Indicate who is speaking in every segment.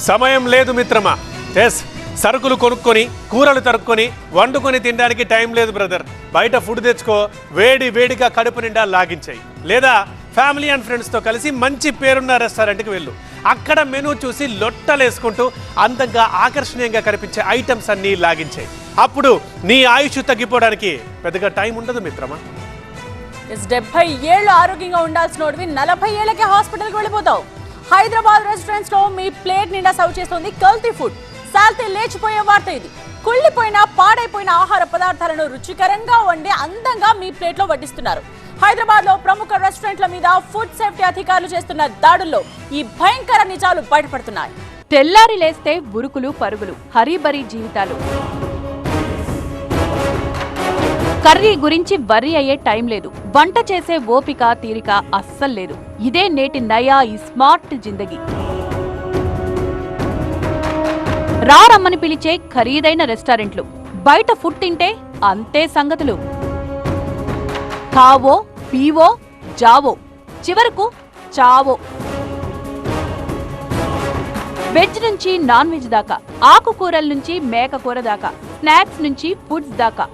Speaker 1: సమయం లేదు మిత్రమా. ఎస్, సరుకులు కొనుక్కొని కూరలు తరుక్కొని వండుకొని తినడానికి టైం లేదు బ్రదర్. బయట ఫుడ్ తెచ్చుకో, వేడి వేడిగా కడుపు నిండా లాగించాయి. లేదా ఫ్యామిలీ అండ్ ఫ్రెండ్స్తో కలిసి మంచి పేరున్న రెస్టారెంట్కి వెళ్ళు. అక్కడ మెనూ చూసి లొట్టలేసుకుంటూ అందంగా ఆకర్షణీయంగా కనిపించే ఐటమ్స్ అన్నీ లాగించాయి. అప్పుడు నీ ఆయుష్ తగ్గిపోవడానికి పెద్దగా టైం ఉండదు మిత్రమా.
Speaker 2: 70 ఏళ్ళు ఆరోగ్యంగా ఉండాల్సిన 40 ఏళ్లకే హాస్పిటల్కి వెళ్ళిపోతావు. హైదరాబాద్ రెస్టారెంట్స్ లో మీ ప్లేట్ నిండా సర్వ్ చేస్తుంది కల్తీ ఫుడ్. సాల్తీ లేచిపోయే వార్త ఇది. కుళ్ళిపోయిన పాడైపోయిన ఆహార పదార్థాలను రుచికరంగా వండి అందంగా మీ ప్లేట్లో వడ్డిస్తున్నారు. హైదరాబాద్ లో ప్రముఖ రెస్టారెంట్ల మీద ఫుడ్ సేఫ్టీ అధికారులు చేస్తున్న దాడుల్లో ఈ భయంకర నిజాలు బయటపడుతున్నాయి. తెల్లారి లేస్తే బురుకులు పరుగులు, హరీబరీ జీవితాలు. కర్రీ గురించి వర్రీ అయ్యే టైం లేదు. వంట చేసే ఓపిక తీరిక అస్సలు లేదు. ఇదే నేటి నయా ఈ స్మార్ట్ జిందగీ. రమ్మని పిలిచే ఖరీదైన రెస్టారెంట్లు, బయట ఫుడ్ తింటే అంతే సంగతులు. కావో పీవో జావో, చివరకు చావో. వెజ్ నుంచి నాన్ వెజ్ దాకా, ఆకుకూరల నుంచి మేకకూర దాకా, స్నాక్స్ నుంచి ఫుడ్స్ దాకా,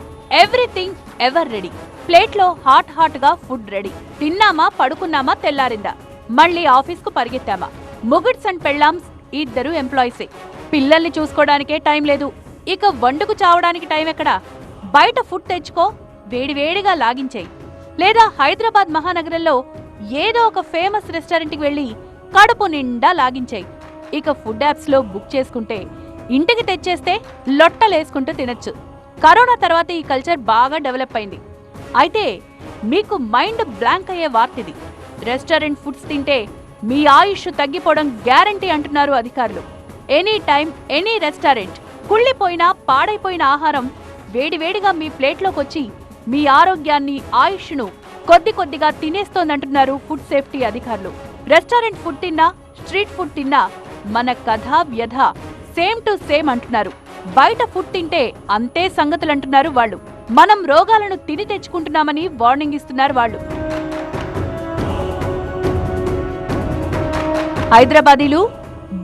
Speaker 2: ఎవ్రీథింగ్ ఎవర్ రెడీ. ప్లేట్లో హాట్ గా ఫుడ్ రెడీ. తిన్నామా, పడుకున్నామా, తెల్లారిందా, మళ్ళీ ఆఫీస్కు పరిగెత్తామా. ముగుడ్స్ అండ్ పెళ్ళామ్స్ ఇద్దరు ఎంప్లాయీసే. పిల్లల్ని చూసుకోవడానికే టైం లేదు. ఇక వండుకు చావడానికి టైం ఎక్కడా? బయట ఫుడ్ తెచ్చుకో, వేడివేడిగా లాగించేయి. లేదా హైదరాబాద్ మహానగరంలో ఏదో ఒక ఫేమస్ రెస్టారెంట్కి వెళ్లి కడుపు నిండా లాగించేయి. ఇక ఫుడ్ యాప్స్ లో బుక్ చేసుకుంటే ఇంటికి తెచ్చేస్తే లొట్టలేసుకుంటూ తినొచ్చు. కరోనా తర్వాత ఈ కల్చర్ బాగా డెవలప్ అయింది. అయితే మీకు మైండ్ బ్లాంక్ అయ్యే వార్తిది. రెస్టారెంట్ ఫుడ్స్ తింటే మీ ఆయుష్ తగ్గిపోవడం గ్యారంటీ అంటున్నారు అధికారులు. Any time any restaurant. కుళ్ళిపోయిన పాడైపోయిన ఆహారం వేడివేడిగా మీ ప్లేట్లోకొచ్చి మీ ఆరోగ్యాన్ని, ఆయుష్ను కొద్దిగా తినేస్తోందంటున్నారు ఫుడ్ సేఫ్టీ అధికారులు. రెస్టారెంట్ ఫుడ్ తిన్నా, స్ట్రీట్ ఫుడ్ తిన్నా మన కథ వ్యధ సేమ్ టు సేమ్ అంటున్నారు. బయట ఫుడ్ తింటే అంతే సంగతులంటున్నారు వాళ్ళు. మనం రోగాలను తిని తెచ్చుకుంటున్నామని వార్నింగ్ ఇస్తున్నారు వాళ్ళు. హైదరాబాదీలు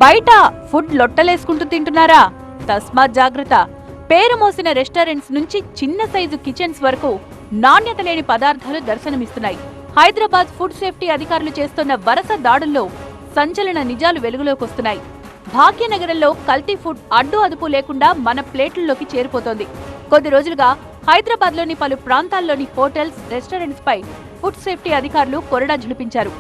Speaker 2: బయట ఫుడ్ లొట్టలేసుకుంటూ తింటున్నారా? తస్మాత్ జాగ్రత్త. పేరు మోసిన రెస్టారెంట్స్ నుంచి చిన్న సైజు కిచెన్స్ వరకు నాణ్యత లేని పదార్థాలు దర్శనమిస్తున్నాయి. హైదరాబాద్ ఫుడ్ సేఫ్టీ అధికారులు చేస్తున్న వరుస దాడుల్లో సంచలన నిజాలు వెలుగులోకొస్తున్నాయి. భాగ్యనగరంలో కల్తీ ఫుడ్ అడ్డు అదుపు లేకుండా మన ప్లేట్లలోకి చేరిపోతోంది. కొద్ది రోజులుగా హైదరాబాద్లోని పలు ప్రాంతాల్లోని హోటల్స్, రెస్టారెంట్స్ పై ఫుడ్ సేఫ్టీ అధికారులు కొరడా ఝుళిపించారు.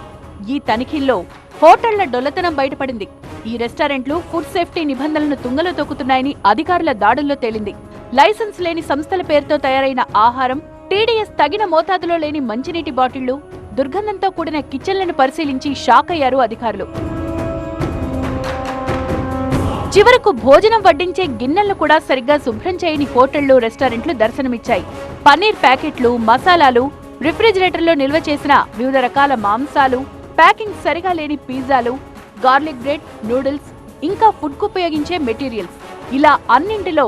Speaker 2: ఈ తనిఖీల్లో హోటళ్ల డొల్లతనం బయటపడింది. ఈ రెస్టారెంట్లు ఫుడ్ సేఫ్టీ నిబంధనలను తుంగలో తొక్కుతున్నాయని అధికారుల దాడుల్లో తేలింది. లైసెన్స్ లేని సంస్థల పేరుతో తయారైన ఆహారం, టీడీఎస్ తగిన మోతాదులో లేని మంచినీటి బాటిళ్లు, దుర్గంధంతో కూడిన కిచెన్లను పరిశీలించి షాక్ అయ్యారు అధికారులు. చివరకు భోజనం వడ్డించే గిన్నెలను కూడా సరిగ్గా శుభ్రం చేయని హోటళ్లు, రెస్టారెంట్లు దర్శనమిచ్చాయి. పన్నీర్ ప్యాకెట్లు, మసాలాలు, రిఫ్రిజిరేటర్లో నిల్వ చేసిన వివిధ రకాల మాంసాలు, ప్యాకింగ్ సరిగా లేని పిజ్జాలు, గార్లిక్ బ్రెడ్, నూడిల్స్, ఇంకా ఫుడ్ కు ఉపయోగించే మెటీరియల్స్, ఇలా అన్నింటిలో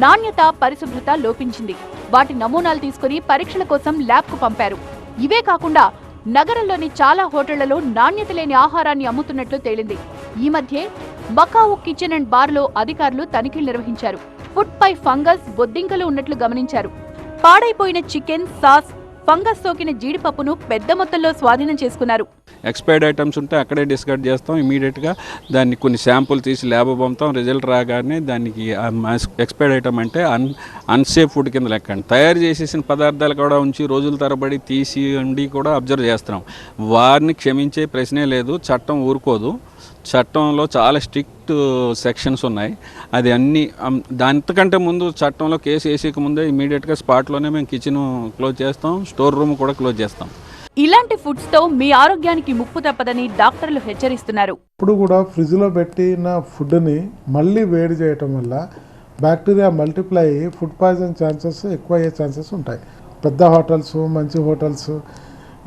Speaker 2: నాణ్యత, పరిశుభ్రత లోపించింది. వాటి నమూనాలు తీసుకుని పరీక్షల కోసం ల్యాబ్కు పంపారు. ఇవే కాకుండా నగరంలోని చాలా హోటళ్లలో నాణ్యత లేని ఆహారాన్ని అమ్ముతున్నట్లు తేలింది. ఈ మధ్య మకావు కిచెన్ అండ్ బార్లో అధికారులు తనిఖీలు నిర్వహించారు. ఫుడ్ పై ఫంగస్, బొద్దింకలు ఉన్నట్లు గమనించారు. పాడైపోయిన చికెన్, సాస్, ఫంగస్ సోకిన జీడిపప్పును పెద్ద మొత్తంలో స్వాధీనం చేసుకున్నారు.
Speaker 3: ఎక్స్పైర్డ్ ఐటమ్స్ ఉంటే అక్కడే డిస్కార్డ్ చేస్తాం. ఇమీడియట్గా దాన్ని కొన్ని శాంపుల్ తీసి ల్యాబ్ పంపుతాం. రిజల్ట్ రాగానే దానికి ఎక్స్పైర్డ్ ఐటమ్ అంటే అన్సేఫ్ ఫుడ్ కింద లెక్కండి. తయారు చేసేసిన పదార్థాలు కూడా ఉంచి రోజుల తరబడి తీసి ఉండి కూడా అబ్జర్వ్ చేస్తున్నాం. వారిని క్షమించే ప్రశ్నే లేదు. చట్టం ఊరుకోదు. చట్టంలో చాలా స్ట్రిక్ట్ సెక్షన్స్ ఉన్నాయి. అది అన్ని దానికంటే ముందు చట్టంలో కేసు వేసేక ముందే ఇమీడియట్గా స్పాట్లోనే మేము కిచెన్ క్లోజ్ చేస్తాం, స్టోర్ రూమ్ కూడా క్లోజ్ చేస్తాం.
Speaker 2: ఇలాంటి ఫుడ్స్ తో మీ ఆరోగ్యానికి ముప్పు తప్పదని డాక్టర్లు హెచ్చరిస్తున్నారు.
Speaker 4: ఇప్పుడు కూడా ఫ్రిడ్జ్ లో పెట్టిన ఫుడ్ ని మళ్ళీ వేడి చేయటం వల్ల బ్యాక్టీరియా మల్టిప్లై అయ్యి ఫుడ్ పాయిజన్ ఛాన్సెస్ ఎక్కువ అయ్యే ఛాన్సెస్ ఉంటాయి. పెద్ద హోటల్స్, మంచి హోటల్స్,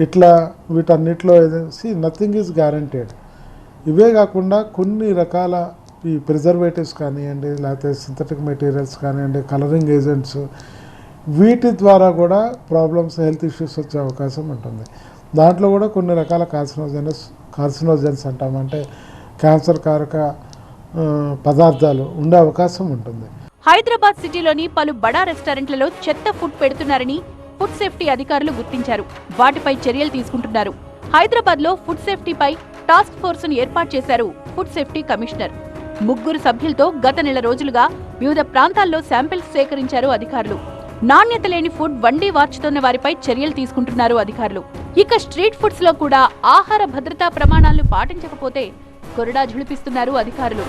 Speaker 4: ఇట్లా వీటన్నిటిలో నథింగ్ ఈజ్ గ్యారంటీడ్. ఇవే కాకుండా కొన్ని రకాల ఈ ప్రిజర్వేటివ్స్ కానివ్వండి, లేకపోతే సింథటిక్ మెటీరియల్స్ కానివ్వండి, కలరింగ్ ఏజెంట్స్, వీటి ద్వారా కూడా ప్రాబ్లమ్స్, హెల్త్ ఇష్యూస్ వచ్చే అవకాశం ఉంటుంది. దాంట్లో కూడా కొన్ని రకాల కార్సినోజన్స్ అంటాం. అంటే క్యాన్సర్ కారక పదార్థాలు ఉండే అవకాశం ఉంటుంది.
Speaker 2: హైదరాబాద్ సిటీలోని పలు బడా రెస్టారెంట్లలో చెత్త ఫుడ్ పెడుతున్నారని ఫుడ్ సేఫ్టీ అధికారులు గుర్తించారు. వాటిపై చర్యలు తీసుకుంటున్నారు. హైదరాబాద్ లో ఫుడ్ సేఫ్టీపై టాస్క్ ఫోర్స్ ను ఏర్పాటు చేశారు ఫుడ్ సేఫ్టీ కమిషనర్. 3 సభ్యులతో గత నెల రోజులుగా వివిధ ప్రాంతాల్లో శాంపిల్స్ సేకరించారు అధికారులు. నాణ్యత లేని ఫుడ్ వండి వార్చుతున్న వారిపై చర్యలు తీసుకుంటున్నారు అధికారులు. ఇక స్ట్రీట్ ఫుడ్స్ లో కూడా ఆహార భద్రతా ప్రమాణాలను పాటించకపోతే కొరడా ఝుళిపిస్తున్నారు అధికారులు.